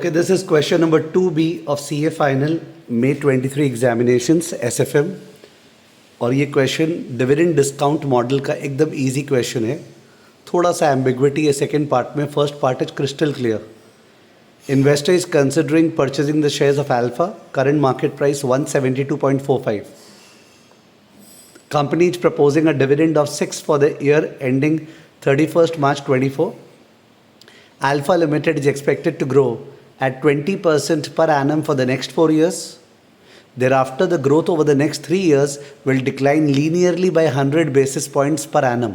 Okay, this is question number 2B of CA Final May 23 examinations SFM. और ये question dividend discount model का एकदम easy question है. थोड़ा सा एम्बिग्विटी है सेकेंड पार्ट में. First part is crystal clear. Investor is considering purchasing the shares of alpha. Current market price 172.45. Company is proposing a dividend of 6 for the year ending 31st March 24. Alpha Limited is expected to grow at 20% per annum for the next 4 years. Thereafter, the growth over the next 3 years will decline linearly by 100 basis points per annum.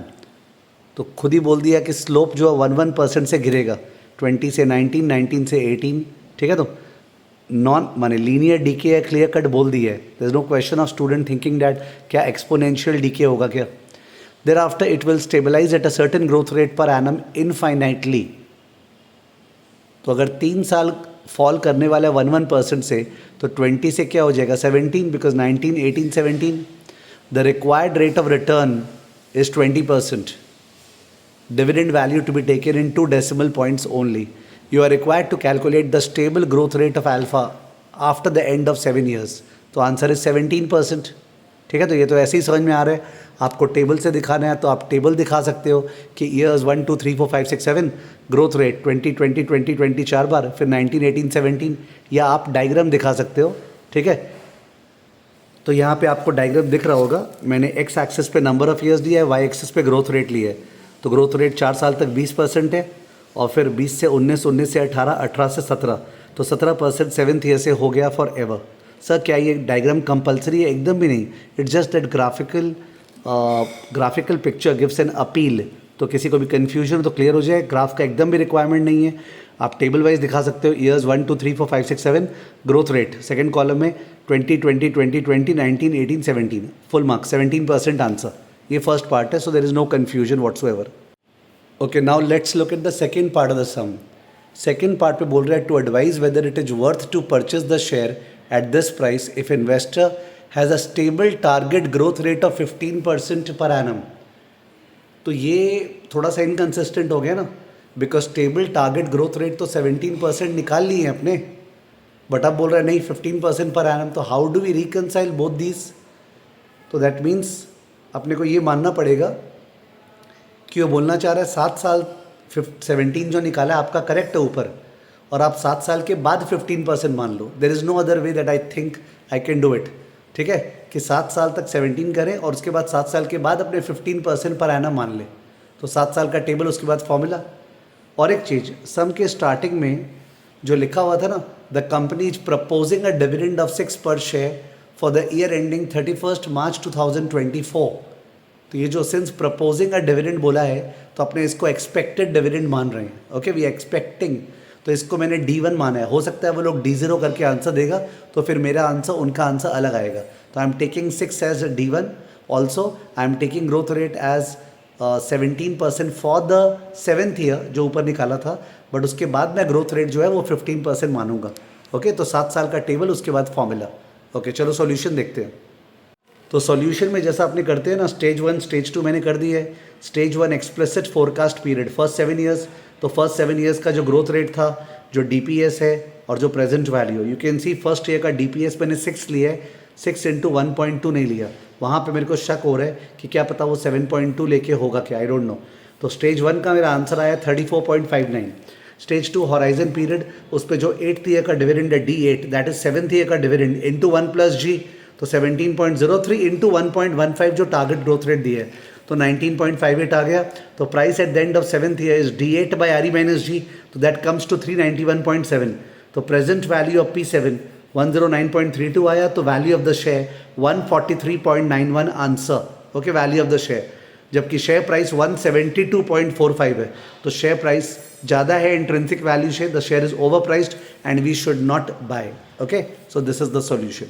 तो खुद ही बोल दिया कि slope जो है 1% से गिरेगा. 20 से 19, 19 से 18. ठीक है, तो नॉन माने लीनियर डीके है, क्लियर कट बोल दिया है. There is no question of student thinking that क्या एक्सपोनेंशियल डीके होगा क्या. Thereafter it will stabilize at a certain growth rate पर एनम इनफाइनाइटली. तो अगर 3 साल फॉल करने वाला है 1% से, तो 20 से क्या हो जाएगा 17, because 19, 18, 17. The required rate of return is 20%. Dividend value to be taken in 2 decimal points only. You are required to calculate the stable growth rate of alpha after the end of 7 years. तो answer is 17%. ठीक है, तो ये तो ऐसे ही समझ में आ रहा है. आपको टेबल से दिखाना है तो आप टेबल दिखा सकते हो कि ईयर्स 1 2 3 4 5 6 7 ग्रोथ रेट 20 20 20 20 4 बार, फिर 19 18 17, या आप डायग्राम दिखा सकते हो. ठीक है, तो यहाँ पे आपको डायग्राम दिख रहा होगा. मैंने एक्स एक्सिस पे नंबर ऑफ ईयर्स दिया है, वाई एक्सिस पे ग्रोथ रेट लिया है. तो ग्रोथ रेट 4 साल तक 20% है, और फिर 20 से 19, 19 से 18, 18 से 17, तो 17% 7th ईयर से हो गया फॉर एवर. सर क्या ये डायग्राम कंपलसरी है? एकदम भी नहीं. It's just that graphical picture gives an appeal. तो किसी को भी कन्फ्यूजन तो क्लियर हो जाए. ग्राफ का एकदम भी रिक्वायरमेंट नहीं है. आप टेबल वाइज दिखा सकते हो. Years 1 2 3 4 5 6 7 growth rate second column में 20 20 20 20 19 18 17 फुल मार्क 17% आंसर. ये फर्स्ट पार्ट है, so there is no confusion whatsoever. Okay, now let's look at the second part of the sum. Second part पे बोल रहा है to advise whether it is worth to purchase the share at this price if investor has a stable target growth rate of 15% per annum. तो ये थोड़ा सा inconsistent हो गया ना, because stable target growth rate तो 17% निकाल लिए हैं अपने, बट अब बोल रहा है नहीं 15% per annum. तो how do we reconcile both these? तो that means अपने को ये मानना पड़ेगा कि वो बोलना चाह रहा है 7 साल 17 जो निकाला है आपका करेक्ट है ऊपर, और आप 7 साल के बाद 15% मान लो. There is no other way that I think I can do it. ठीक है, कि 7 साल तक 17 करें और उसके बाद 7 साल के बाद अपने 15% पर एनम मान ले. तो 7 साल का टेबल, उसके बाद फॉर्मूला. और एक चीज़, सम के स्टार्टिंग में जो लिखा हुआ था ना, the company is proposing a dividend of 6 पर share for the year ending 31st March 2024. तो ये जो सिंस प्रपोजिंग अ डिविडेंड बोला है, तो अपने इसको एक्सपेक्टेड डिविडेंड मान रहे हैं. ओके, वी एक्सपेक्टिंग, तो इसको मैंने D1 माना है. हो सकता है वो लोग D0 करके आंसर देगा, तो फिर मेरा आंसर उनका आंसर अलग आएगा. तो I am taking 6 as D1. Also I am taking growth rate as 17% for the 7th year जो ऊपर निकाला था, बट उसके बाद मैं ग्रोथ रेट जो है वो 15% मानूंगा. ओके, तो 7 साल का टेबल, उसके बाद फॉर्मूला. ओके, चलो सॉल्यूशन देखते हैं. तो सॉल्यूशन में जैसा आपने करते हैं ना, स्टेज 1 स्टेज 2 मैंने कर दी है. Stage 1 explicit forecast period first 7 years. तो फर्स्ट 7 ईयर्स का जो ग्रोथ रेट था, जो DPS है और जो present value, you can see first year का DPS मैंने 6 लिया है. 6 इंटू 1.2 नहीं लिया. वहाँ पे मेरे को शक हो रहा है कि क्या पता वो 7.2 लेके होगा क्या, आई डोंट नो. तो स्टेज 1 का मेरा आंसर आया 34.59. स्टेज 2 हॉराइजन पीरियड, उस पर जो 8th ईयर का डिविडेंड है D8, that is 7th year का डिविडेंड इंटू 1 + G. तो 17.03 इंटू 1.15 जो टारगेट ग्रोथ रेट दिया है, तो 19.58 आ गया. तो price at the end of 7th year is D8 by RE minus G, तो दैट कम्स टू 391.7. तो प्रेजेंट वैल्यू ऑफ P7 109.32 आया. तो value of the share 143.91 answer. Okay, value of the share, जबकि शेयर प्राइस 172.45 है. तो share price ज़्यादा है intrinsic value से. The share is overpriced and we should not buy. Okay, so this is the solution.